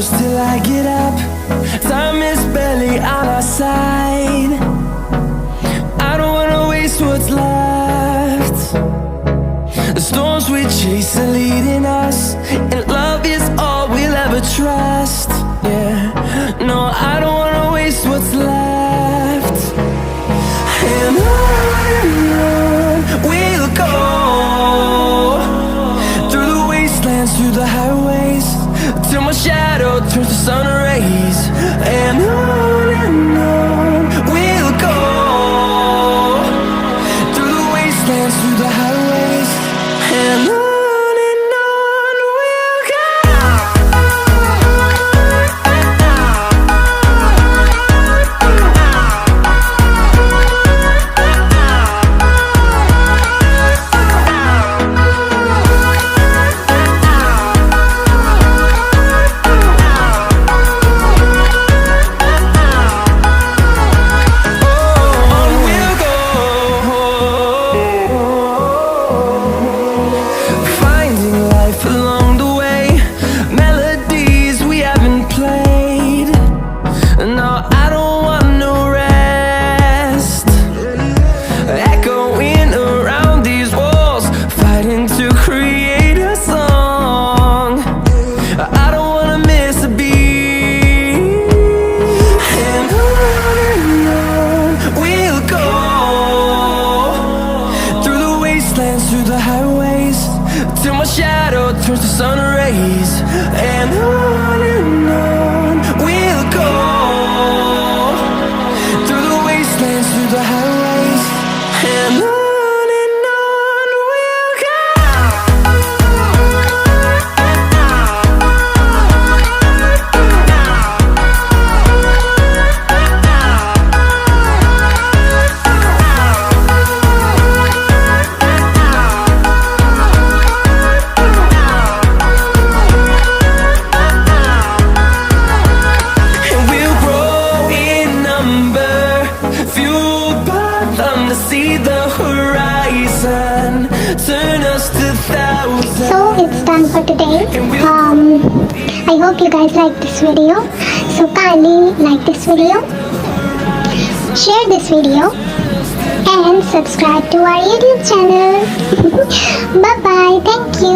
close till I get up. Time is barely on our side. I don't wanna waste what's left. The storms we chase are leading us, and love is all we'll ever trust. Yeah, no, I don't wanna waste what's left. And on we'll go, through the wastelands, through the highways, till my shadow turns to sun rays. And on we'll go, through the wastelands, through the highways, and on we'll go. Through the highways, till my shadow turns to sun rays. And on we'll go, through the wastelands, through the highways, and on we'll go. To see the horizon, turn us to thousands. So it's done for today. I hope you guys like this video. So kindly like this video, share this video, and subscribe to our YouTube channel. Bye bye. Thank you.